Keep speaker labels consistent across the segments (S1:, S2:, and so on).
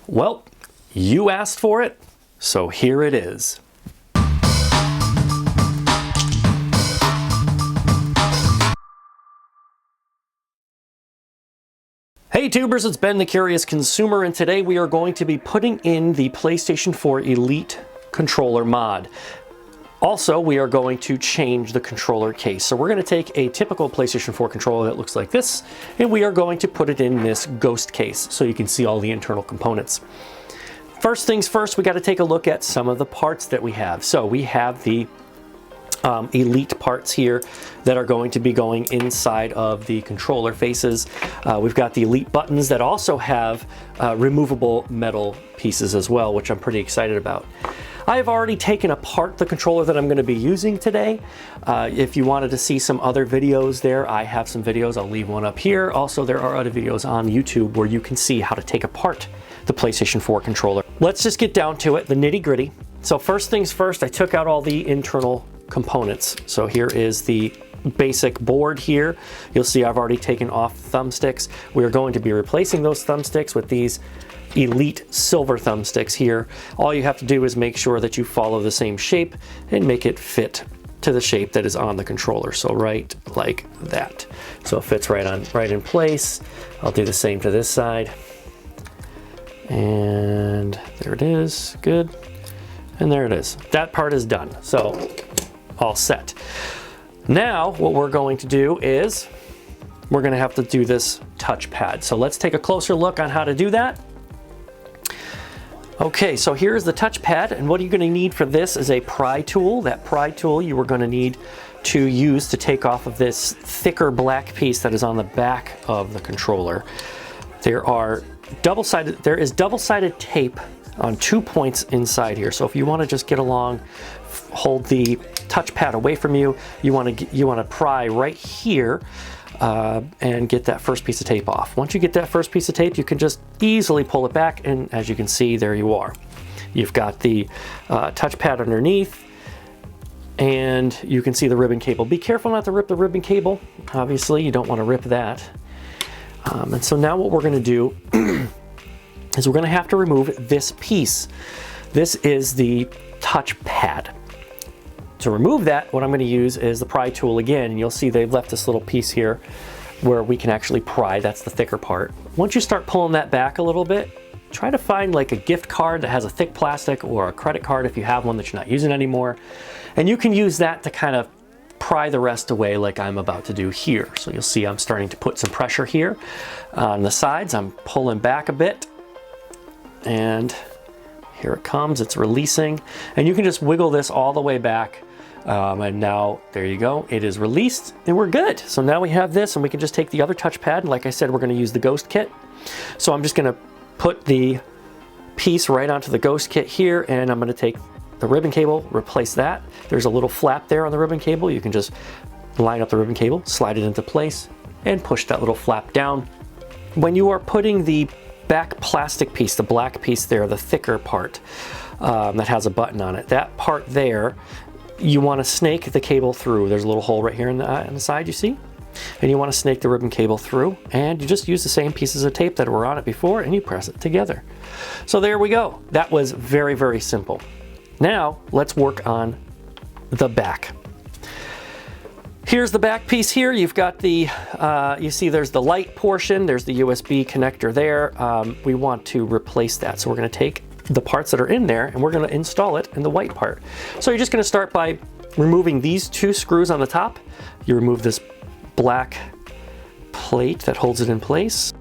S1: Well, you asked for it, so here it is. Hey tubers, it's Ben the Curious Consumer, and today we are going to be putting in the PlayStation 4 Elite controller mod. Also, we are going to change the controller case. So we're going to take a typical PlayStation 4 controller that looks like this, and we are going to put it in this ghost case so you can see all the internal components. First things first, we got to take a look at some of the parts that we have. So we have the Elite parts here that are going to be going inside of the controller faces. We've got the Elite buttons that also have removable metal pieces as well, which I'm pretty excited about. I have already taken apart the controller that I'm going to be using today. If you wanted to see some other videos there, I have some videos. I'll leave one up here. Also, there are other videos on YouTube where you can see how to take apart the PlayStation 4 controller. Let's just get down to it, the nitty-gritty. So first things first, I took out all the internal components. So here is the basic board here. You'll see I've already taken off thumbsticks. We're going to be replacing those thumbsticks with these Elite silver thumbsticks here. All you have to do is make sure that you follow the same shape and make it fit to the shape that is on the controller. So right like that. So it fits right in place. I'll do the same to this side. And there it is. Good. And there it is. That part is done. So all set. Now what we're going to do is we're going to have to do this touchpad. So let's take a closer look on how to do that. Okay, so here's the touchpad, and what you're going to need for this is a pry tool. That pry tool you are going to need to use to take off of this thicker black piece that is on the back of the controller. There is double-sided tape on 2 points inside here. So if you want to just get along, hold the touchpad away from you, you want to pry right here and get that first piece of tape off. Once you get that first piece of tape, you can just easily pull it back, and as you can see, there you are. You've got the touchpad underneath, and you can see the ribbon cable. Be careful not to rip the ribbon cable. Obviously, you don't want to rip that. And so now what we're going to do is we're going to have to remove this piece. This is the touchpad. To remove that, what I'm going to use is the pry tool again, and you'll see they've left this little piece here where we can actually pry. That's the thicker part. Once you start pulling that back a little bit, try to find like a gift card that has a thick plastic, or a credit card if you have one that you're not using anymore, and you can use that to kind of pry the rest away like I'm about to do here. So you'll see I'm starting to put some pressure here on the sides. I'm pulling back a bit, and here it comes. It's releasing, and you can just wiggle this all the way back. And now there you go, it is released and we're good. So now we have this, and we can just take the other touchpad, and like I said, we're going to use the ghost kit. So I'm just going to put the piece right onto the ghost kit here, and I'm going to take the ribbon cable, replace that. There's a little flap there on the ribbon cable. You can just line up the ribbon cable, slide it into place, and push that little flap down. When you are putting the back plastic piece, the black piece there, the thicker part that has a button on it, that part there, you want to snake the cable through. There's a little hole right here in the side, you see? And you want to snake the ribbon cable through, and you just use the same pieces of tape that were on it before, and you press it together. So there we go. That was very, very simple. Now let's work on the back. Here's the back piece here. You've got the, you see there's the light portion, there's the USB connector there. We want to replace that. So we're going to take the parts that are in there, and we're going to install it in the white part. So you're just going to start by removing these 2 screws on the top. You remove this black plate that holds it in place.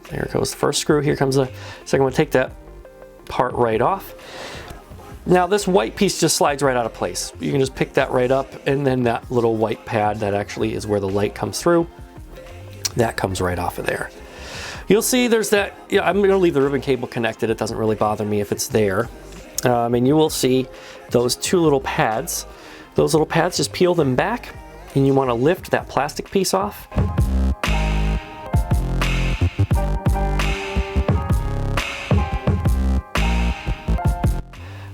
S1: There goes the first screw. Here comes the second one. Take that part right off. Now this white piece just slides right out of place. You can just pick that right up, and then that little white pad that actually is where the light comes through, that comes right off of there. You'll see there's that, I'm going to leave the ribbon cable connected. It doesn't really bother me if it's there. And you will see those 2 little pads. Those little pads, just peel them back, and you want to lift that plastic piece off.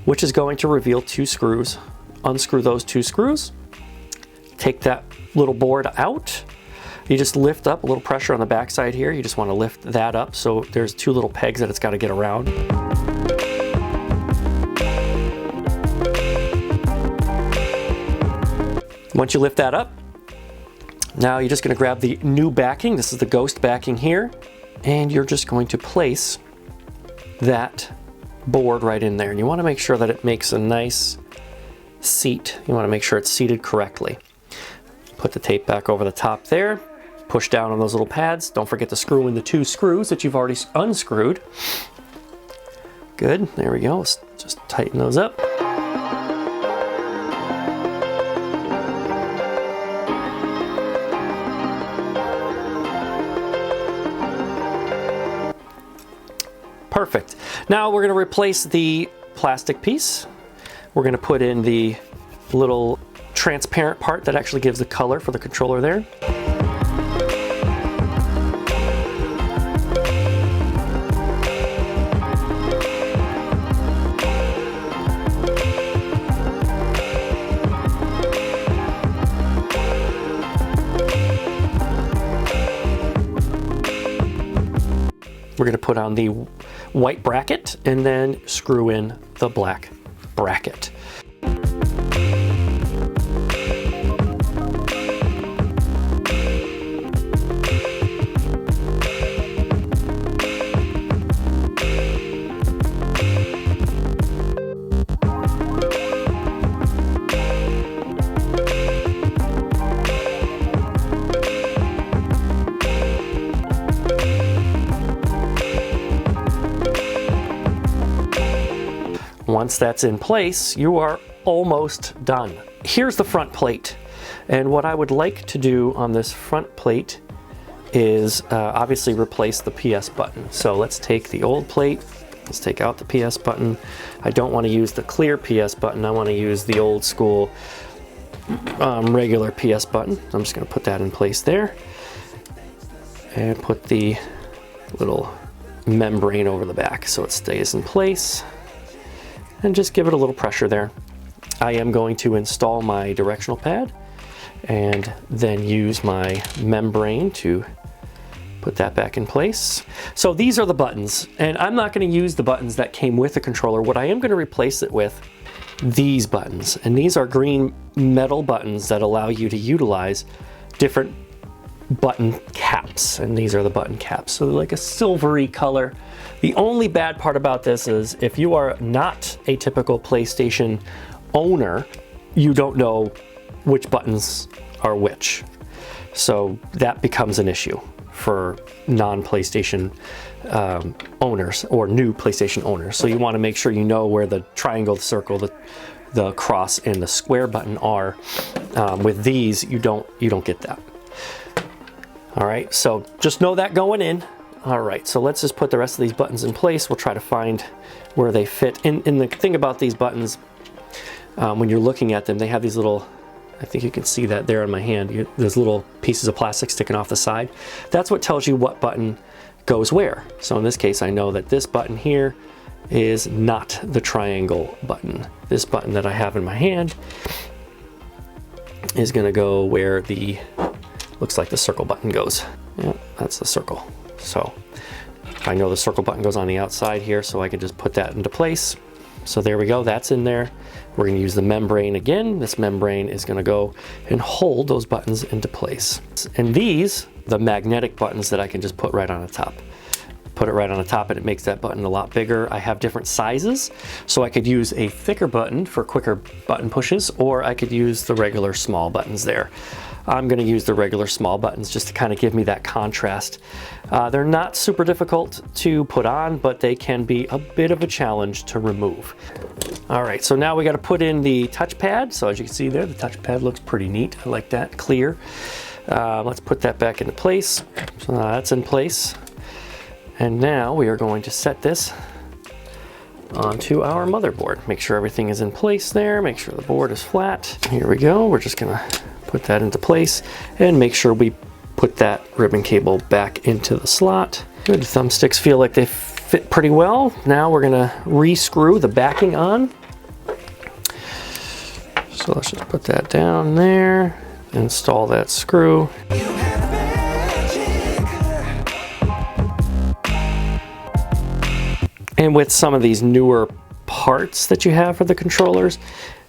S1: Which is going to reveal 2 screws. Unscrew those 2 screws, take that little board out. You just lift up a little pressure on the back side here. You just want to lift that up so there's two little pegs that it's got to get around. Once you lift that up, now you're just going to grab the new backing. This is the Ghost backing here, and you're just going to place that board right in there. And you want to make sure that it makes a nice seat. You want to make sure it's seated correctly. Put the tape back over the top there. Push down on those little pads. Don't forget to screw in the two screws that you've already unscrewed. Good, there we go. Let's just tighten those up. Perfect. Now we're going to replace the plastic piece. We're going to put in the little transparent part that actually gives the color for the controller there. We're going to put on the white bracket and then screw in the black bracket. Once that's in place, you are almost done. Here's the front plate. And what I would like to do on this front plate is obviously replace the PS button. So let's take the old plate, let's take out the PS button. I don't want to use the clear PS button, I want to use the old school regular PS button. I'm just going to put that in place there. And put the little membrane over the back so it stays in place. And just give it a little pressure there. I am going to install my directional pad and then use my membrane to put that back in place. So these are the buttons, and I'm not going to use the buttons that came with the controller. What I am going to replace it with, these buttons, and these are green metal buttons that allow you to utilize different button caps, and these are the button caps, so like a silvery color. The only bad part about this is if you are not a typical PlayStation owner, you don't know which buttons are which. So that becomes an issue for non-PlayStation owners or new PlayStation owners. So you want to make sure you know where the triangle, the circle, the cross, and the square button are. With these, you don't get that. All right, so just know that going in. All right, so let's just put the rest of these buttons in place. We'll try to find where they fit. And the thing about these buttons, when you're looking at them, they have these little, I think you can see that there on my hand, there's little pieces of plastic sticking off the side. That's what tells you what button goes where. So in this case, I know that this button here is not the triangle button. This button that I have in my hand is gonna go where the, looks like the circle button goes. Yeah, that's the circle. So I know the circle button goes on the outside here, so I can just put that into place. So there we go, that's in there. We're going to use the membrane again. This membrane is going to go and hold those buttons into place. And these, the magnetic buttons that I can just put right on the top. Put it right on the top and it makes that button a lot bigger. I have different sizes, so I could use a thicker button for quicker button pushes, or I could use the regular small buttons there. I'm going to use the regular small buttons just to kind of give me that contrast. They're not super difficult to put on, but they can be a bit of a challenge to remove. All right, so now we got to put in the touchpad. So as you can see there, the touchpad looks pretty neat. I like that, clear. Let's put that back into place. So that's in place. And now we are going to set this onto our motherboard. Make sure everything is in place there. Make sure the board is flat. Here we go. We're just gonna put that into place and make sure we put that ribbon cable back into the slot. Good, the thumbsticks feel like they fit pretty well. Now we're gonna re-screw the backing on. So let's just put that down there. install that screw. And with some of these newer parts that you have for the controllers,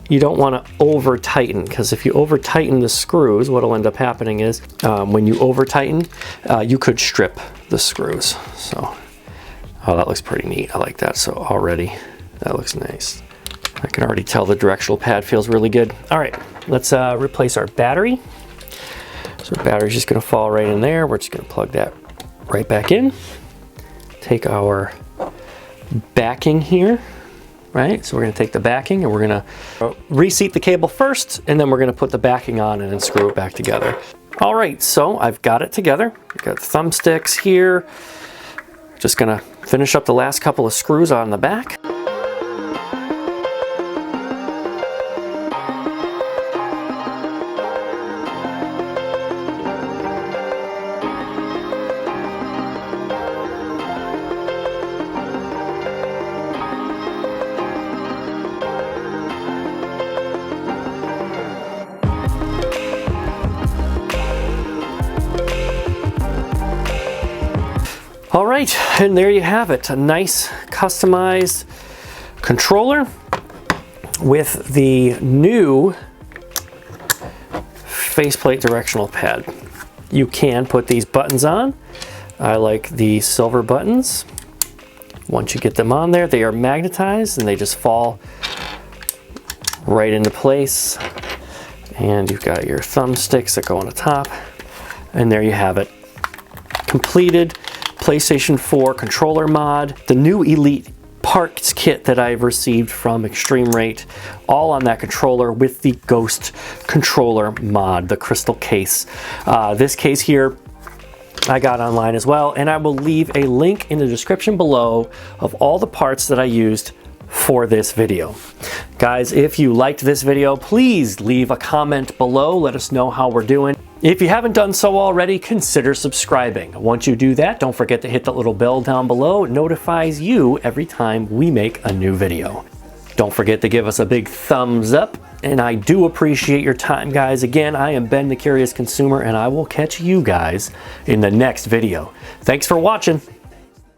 S1: you don't want to over tighten, because if you over tighten the screws, what will end up happening is when you over tighten, you could strip the screws. So, oh, that looks pretty neat. I like that. So already, that looks nice. I can already tell the directional pad feels really good. All right, let's replace our battery. So our battery's just going to fall right in there. We're just going to plug that right back in. Take our backing here, right? So we're going to take the backing and we're going to reseat the cable first, and then we're going to put the backing on and then screw it back together. All right, so I've got it together. I've got thumbsticks here. Just going to finish up the last couple of screws on the back. All right, and there you have it. A nice customized controller with the new faceplate directional pad. You can put these buttons on. I like the silver buttons. Once you get them on there, they are magnetized and they just fall right into place. And you've got your thumbsticks that go on the top. And there you have it. Completed PlayStation 4 controller mod, the new Elite parts kit that I've received from Extreme Rate, all on that controller with the Ghost controller mod, the crystal case. This case here I got online as well, and I will leave a link in the description below of all the parts that I used for this video. Guys, if you liked this video, please leave a comment below. Let us know how we're doing. If you haven't done so already, consider subscribing. Once you do that, don't forget to hit that little bell down below. It notifies you every time we make a new video. Don't forget to give us a big thumbs up, and I do appreciate your time, guys. Again, I am Ben the Curious Consumer, and I will catch you guys in the next video. Thanks for watching.